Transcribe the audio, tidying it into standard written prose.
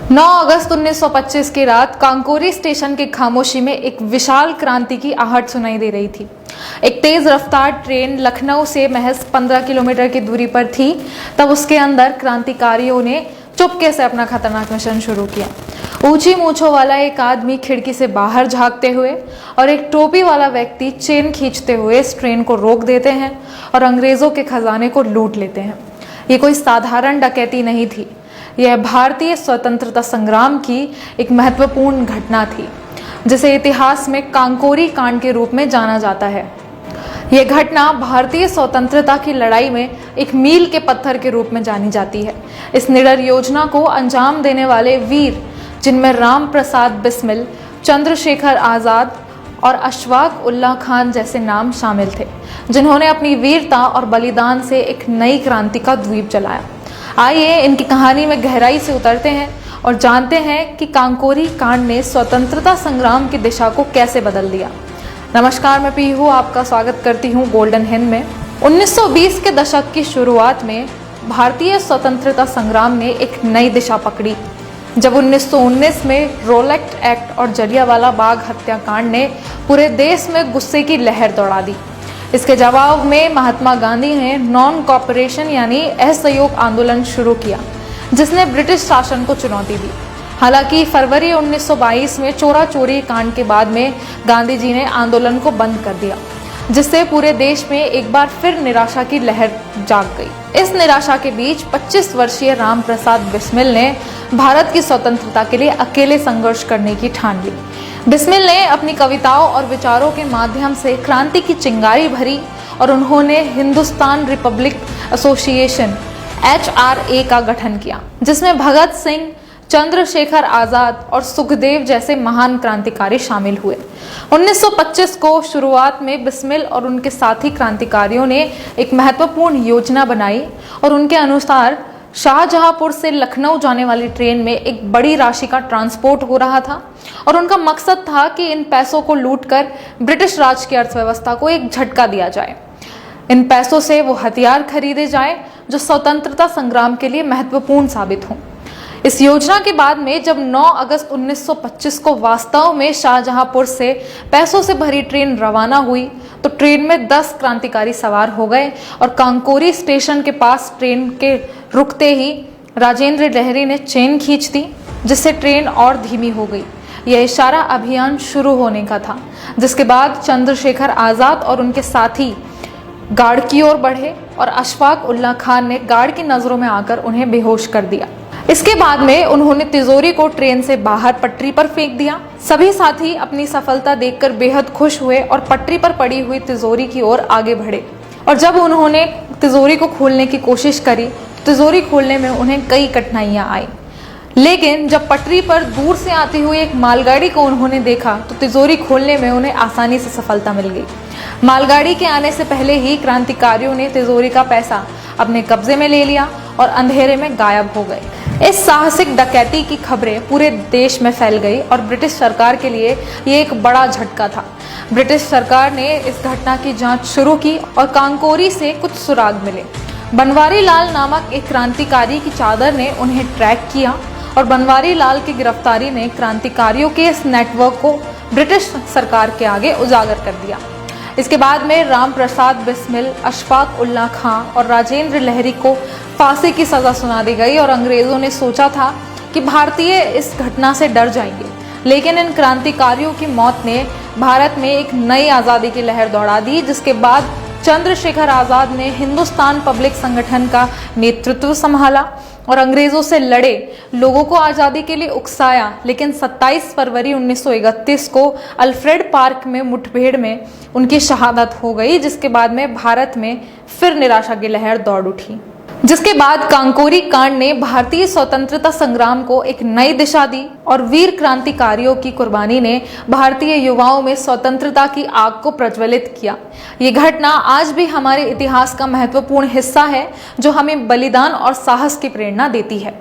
9 अगस्त 1925 की रात कांकोरी स्टेशन की खामोशी में एक विशाल क्रांति की आहट सुनाई दे रही थी। एक तेज रफ्तार ट्रेन लखनऊ से महज 15 किलोमीटर की दूरी पर थी। तब उसके अंदर क्रांतिकारियों ने चुपके से अपना खतरनाक मिशन शुरू किया। ऊंची मूंछों वाला एक आदमी खिड़की से बाहर झांकते हुए और एक टोपी वाला व्यक्ति चेन खींचते हुए इस ट्रेन को रोक देते हैं और अंग्रेजों के खजाने को लूट लेते हैं। ये कोई साधारण डकैती नहीं थी, यह भारतीय स्वतंत्रता संग्राम की एक महत्वपूर्ण घटना थी, जिसे इतिहास में कांकोरी कांड के रूप में जाना जाता है। यह घटना भारतीय स्वतंत्रता की लड़ाई में एक मील के पत्थर के रूप में जानी जाती है। इस निडर योजना को अंजाम देने वाले वीर, जिनमें राम प्रसाद बिस्मिल, चंद्रशेखर आजाद और अशफाक उल्लाह खान जैसे नाम शामिल थे, जिन्होंने अपनी वीरता और बलिदान से एक नई क्रांति का द्वीप जलाया। आइए इनकी कहानी में गहराई से उतरते हैं और जानते हैं कि कांकोरी कांड ने स्वतंत्रता संग्राम की दिशा को कैसे बदल दिया। नमस्कार, मैं पीहू आपका स्वागत करती हूँ गोल्डन हिंद में। 1920 के दशक की शुरुआत में भारतीय स्वतंत्रता संग्राम ने एक नई दिशा पकड़ी, जब 1919 में रोलेक्ट एक्ट और जलियांवाला बाग हत्याकांड ने पूरे देश में गुस्से की लहर दौड़ा दी। इसके जवाब में महात्मा गांधी ने नॉन कॉपरेशन यानी असहयोग आंदोलन शुरू किया, जिसने ब्रिटिश शासन को चुनौती दी। हालांकि फरवरी 1922 में चोरा चोरी कांड के बाद में गांधी जी ने आंदोलन को बंद कर दिया, जिससे पूरे देश में एक बार फिर निराशा की लहर जाग गई। इस निराशा के बीच 25 वर्षीय राम प्रसाद बिस्मिल ने भारत की स्वतंत्रता के लिए अकेले संघर्ष करने की ठान ली। बिस्मिल ने अपनी कविताओं और विचारों के माध्यम से क्रांति की चिंगारी भरी और उन्होंने हिंदुस्तान रिपब्लिक एसोसिएशन HRA का गठन किया, जिसमें भगत सिंह, चंद्रशेखर आजाद और सुखदेव जैसे महान क्रांतिकारी शामिल हुए। 1925 को शुरुआत में बिस्मिल और उनके साथी क्रांतिकारियों ने एक महत्वपूर्ण योजना बनाई और उनके अनुसार शाहजहांपुर से लखनऊ जाने वाली ट्रेन में एक बड़ी राशि का ट्रांसपोर्ट हो रहा था और उनका मकसद था कि इन पैसों को लूटकर ब्रिटिश राज की अर्थव्यवस्था को एक झटका दिया जाए। इन पैसों से वो हथियार खरीदे जाए जो स्वतंत्रता संग्राम के लिए महत्वपूर्ण साबित हों। इस योजना के बाद में जब 9 अगस्त 1925 को वास्तव में शाहजहांपुर से पैसों से भरी ट्रेन रवाना हुई, तो ट्रेन में 10 क्रांतिकारी सवार हो गए और कांकोरी स्टेशन के पास ट्रेन के रुकते ही राजेंद्र लहरी ने चेन खींच दी, जिससे ट्रेन और धीमी हो गई। यह इशारा अभियान शुरू होने का था, जिसके बाद चंद्रशेखर आजाद और उनके साथी गार्ड की ओर बढ़े और अशफाक उल्लाह खान ने गार्ड की नजरों में आकर उन्हें बेहोश कर दिया। इसके बाद में उन्होंने तिजोरी को ट्रेन से बाहर पटरी पर फेंक दिया। सभी साथी अपनी सफलता देखकर बेहद खुश हुए और पटरी पर पड़ी हुई तिजोरी की ओर आगे बढ़े। और जब उन्होंने तिजोरी को खोलने की कोशिश करी, तिजोरी खोलने में उन्हें कई कठिनाइयां आई। लेकिन जब पटरी पर दूर से आती हुई एक मालगाड़ी को उन्होंने देखा, तो तिजोरी खोलने में उन्हें आसानी से सफलता मिल गई। मालगाड़ी के आने से पहले ही क्रांतिकारियों ने तिजोरी का पैसा अपने कब्जे में ले लिया और अंधेरे में गायब हो गए। इस साहसिक डकैती की खबरें पूरे देश में फैल गई और ब्रिटिश सरकार के लिए ये एक बड़ा झटका था। ब्रिटिश सरकार ने इस घटना की जांच शुरू की और कांकोरी से कुछ सुराग मिले। बनवारी लाल नामक एक क्रांतिकारी की चादर ने उन्हें ट्रैक किया और बनवारी लाल की गिरफ्तारी ने क्रांतिकारियों के इस नेटवर्क को ब्रिटिश सरकार के आगे उजागर कर दिया। इसके बाद में राम प्रसाद बिस्मिल, अशफाक उल्लाह खान और राजेंद्र लहरी को फांसी की सजा सुना दी गई और अंग्रेजों ने सोचा था कि भारतीय इस घटना से डर जाएंगे। लेकिन इन क्रांतिकारियों की मौत ने भारत में एक नई आज़ादी की लहर दौड़ा दी, जिसके बाद चंद्रशेखर आजाद ने हिंदुस्तान पब्लिक संगठन का नेतृत्व संभाला और अंग्रेजों से लड़े, लोगों को आज़ादी के लिए उकसाया। लेकिन 27 फरवरी 1931 को अल्फ्रेड पार्क में मुठभेड़ में उनकी शहादत हो गई, जिसके बाद में भारत में फिर निराशा की लहर दौड़ उठी। जिसके बाद कांकोरी कांड ने भारतीय स्वतंत्रता संग्राम को एक नई दिशा दी और वीर क्रांतिकारियों की कुर्बानी ने भारतीय युवाओं में स्वतंत्रता की आग को प्रज्वलित किया। ये घटना आज भी हमारे इतिहास का महत्वपूर्ण हिस्सा है, जो हमें बलिदान और साहस की प्रेरणा देती है।